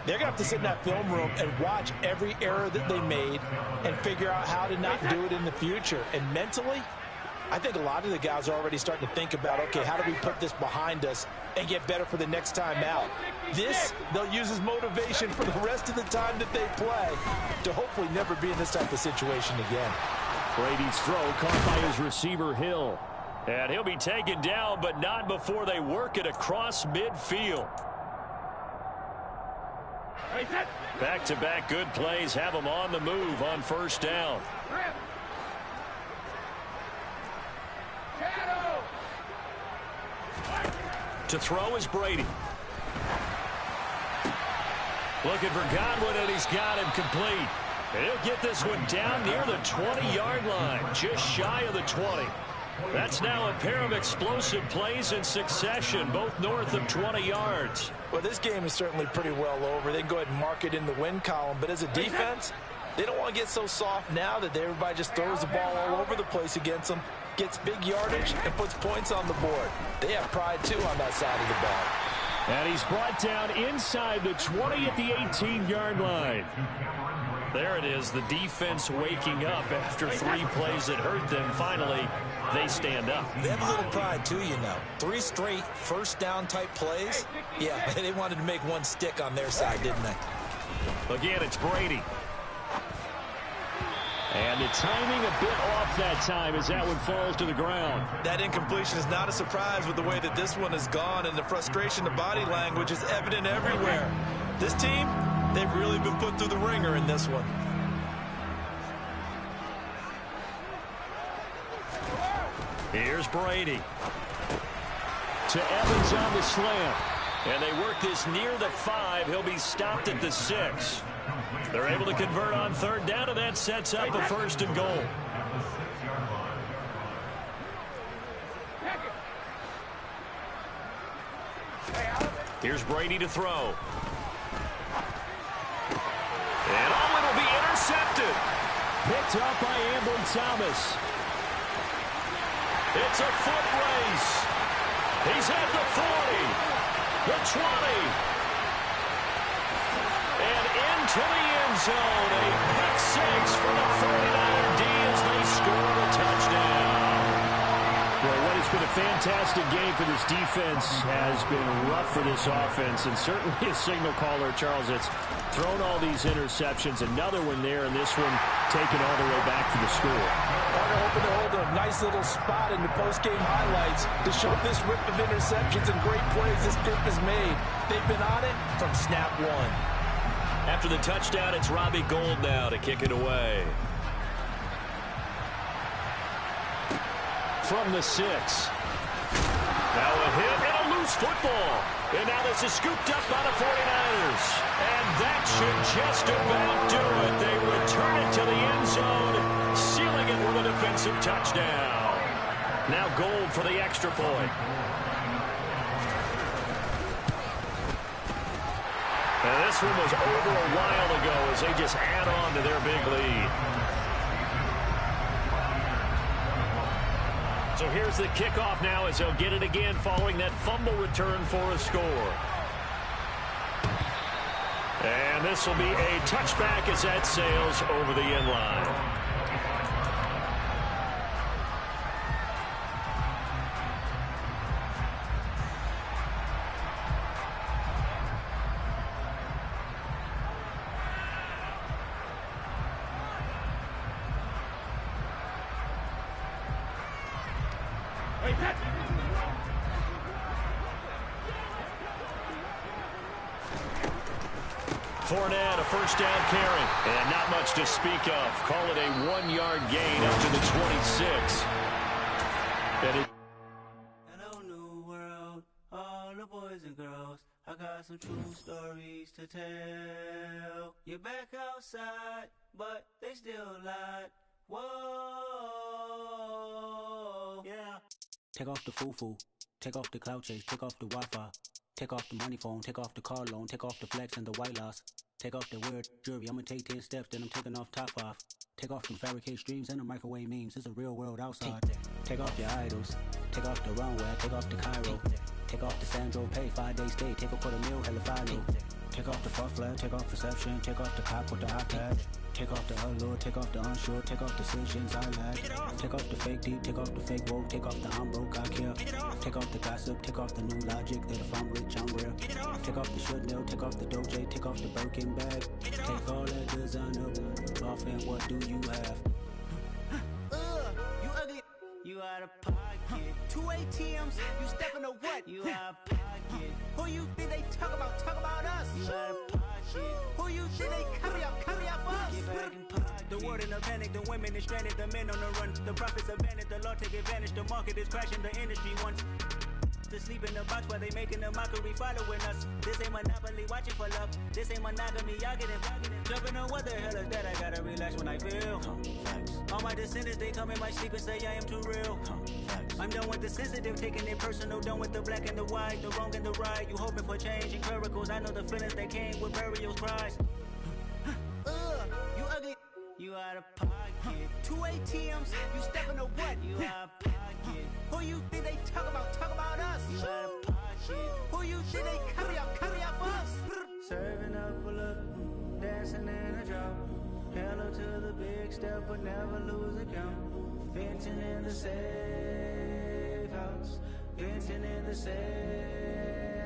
they're going to have to sit in that film room and watch every error that they made and figure out how to not do it in the future. And mentally, I think a lot of the guys are already starting to think about, okay, how do we put this behind us and get better for the next time out? This, they'll use as motivation for the rest of the time that they play to hopefully never be in this type of situation again. Brady's throw caught by his receiver, Hill. And he'll be taken down, but not before they work it across midfield. Back-to-back good plays have him on the move on first down. To throw is Brady. Looking for Godwin, and he's got him complete. And he'll get this one down near the 20-yard line, just shy of the 20. That's now a pair of explosive plays in succession, both north of 20 yards. Well, this game is certainly pretty well over. They can go ahead and mark it in the win column. But as a defense, they don't want to get so soft now that everybody just throws the ball all over the place against them, gets big yardage, and puts points on the board. They have pride, too, on that side of the ball. And he's brought down inside the 20 at the 18-yard line. There it is, the defense waking up after 3 plays that hurt them. Finally, they stand up. They have a little pride, too, you know. 3 straight first-down type plays. Yeah, they wanted to make one stick on their side, didn't they? Again, it's Brady. And the timing a bit off that time as that one falls to the ground. That incompletion is not a surprise with the way that this one has gone, and the frustration, the body language is evident everywhere. This team, they've really been put through the ringer in this one. Here's Brady. To Evans on the slant. And they work this near the 5. He'll be stopped at the 6. They're able to convert on third down, and that sets up a 1st and goal. Here's Brady to throw. And it'll be intercepted. Picked up by Ambry Thomas. It's a foot race. He's at the 40, the 20. And into the end zone, a pick 6 for the 49er D as they score a touchdown. Well, what has been a fantastic game for this defense has been rough for this offense, and certainly a signal caller, Charles, that's thrown all these interceptions. Another one there, and this one taken all the way back to the score. They're hoping to hold a nice little spot in the post-game highlights to show this rip of interceptions and great plays this group has made. They've been on it from snap one. After the touchdown, it's Robbie Gould now to kick it away. From the 6. Now a hit and a loose football. And now this is scooped up by the 49ers. And that should just about do it. They return it to the end zone, sealing it with a defensive touchdown. Now Gould for the extra point. And this one was over a while ago as they just add on to their big lead. So here's the kickoff now as they'll get it again following that fumble return for a score. And this will be a touchback as that sails over the end line. Fournette, a first down carry. And not much to speak of. Call it a 1-yard gain up to the 26. Hello, new world. All the boys and girls. I got some true stories to tell. You're back outside, but they still lied. Whoa, yeah. Take off the foo-foo. Take off the cloud chase. Take off the Wi-Fi. Take off the money phone, take off the car loan, take off the flex and the white loss. Take off the weird jewelry, I'ma take 10 steps, then I'm taking off top 5. Take off them fabricated streams and the microwave memes, it's a real world outside. Take off your idols, take off the runway, take off the Cairo. Take off the Sandro pay, 5 days stay, take a $250,000 hella final. Take off the far flag, take off perception, take off the cop with the iPad. Take off the allure, take off the unsure, take off decisions I lack. Take off the fake deep, take off the fake woke, take off the I'm broke, I care. Take off the gossip, take off the new logic that if I'm rich, I'm rare. Take off the should know, take off the doje, take off the Birkin bag. Take all that designer off and what do you have? You ugly. You out of pocket. 2 ATMs, you stepping to what? You out of pocket. Who you think they talk about? Talk about us. You out of pocket. Who you think they carry up for us? Get back in pocket. The world in a panic, the women is stranded, the men on the run. The profits abandoned, the law take advantage. The market is crashing, the industry wants to sleep in the box while they making a mockery following us. This ain't monopoly, watching for love. This ain't monogamy, y'all get it. Jumping on what the hell is that? I gotta relax when I feel. All my descendants, they come in my sleep and say I am too real. I'm done with the sensitive, taking it personal. Done with the black and the white, the wrong and the right. You hoping for change and miracles. I know the feelings that came with burials, cries. You ugly. You out of pocket. 2 ATMs, you stepping to what? You out of pocket. Who you think they talk about? Talk about us. You out of pocket. Who you think they carry up for us? Serving up a look, dancing in a drop. Hello to the big step, but never lose a count. Venting in the safe house. Venting in the safe.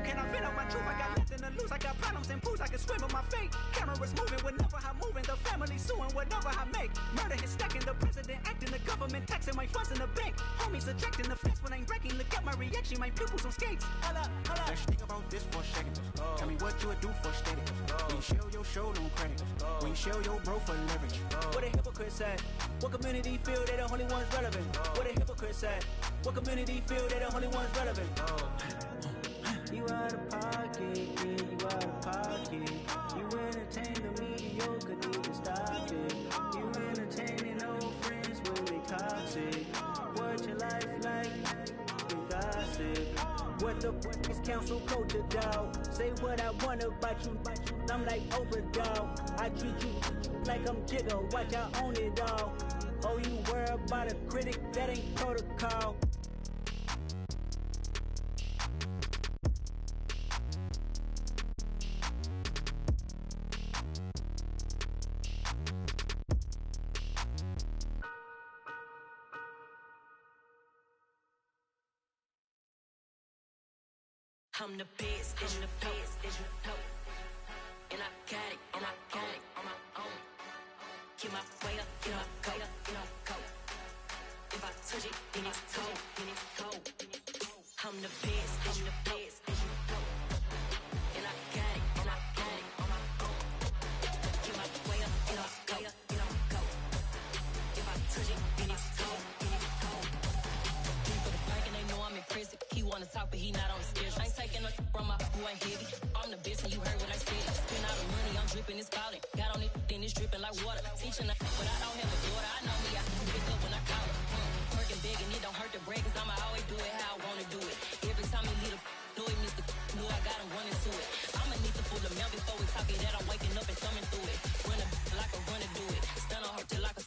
Can I vent out my truth? I got nothing to lose. I got problems and proofs. I can swim with my fate. Cameras moving whenever I'm moving. The family suing whatever I make. Murder is stacking. The president acting. The government taxing my funds in the bank. Homies ejecting the fence when I'm breaking. Look at my reaction. My pupils on skates. Hold up. Let's think about this for a second. Tell me what you would do for steady. When you show your show, no credit. When you show your bro for leverage. What a hypocrite said. What community feel they the only ones relevant? What a hypocrite said. What community feel they the only ones relevant? You out of pocket, yeah, you out of pocket. You entertain the mediocre, need to stop it. You entertaining old friends when they toxic. What your life like? You gossip. What the fuck is council culture, dog? Say what I want about you. I'm like Oprah, dog. I treat you like I'm Jigga. Watch I own it all. Oh, you worry about a critic? That ain't protocol. I'm the best, I'm the best, and I got it, and I got it on my own. Get my way up, get my go, If I touch it, then it's cold, I'm the best, I'm the best, and I got it, and I got it on my own. Get my way up, get my go, If I touch it, then it's cold, For the bank and they know I'm impressive. He wanna talk, but he not on the schedule. I ain't taking a from my boy ain't heavy. I'm the best and you heard what I said. Spend all the money, I'm dripping, it's falling. Got on it, then it's dripping like water. Teaching her, but I don't have a daughter. I know me, I can pick up when I call her. Working big and it don't hurt the break, cause I'ma always do it how I wanna do it. Every time he lead a know he missed the know I got him running to it. I'ma need to pull the mail before we talk it that I'm waking up and thumbing through it. Run a like a runner do it. Stun on her till I can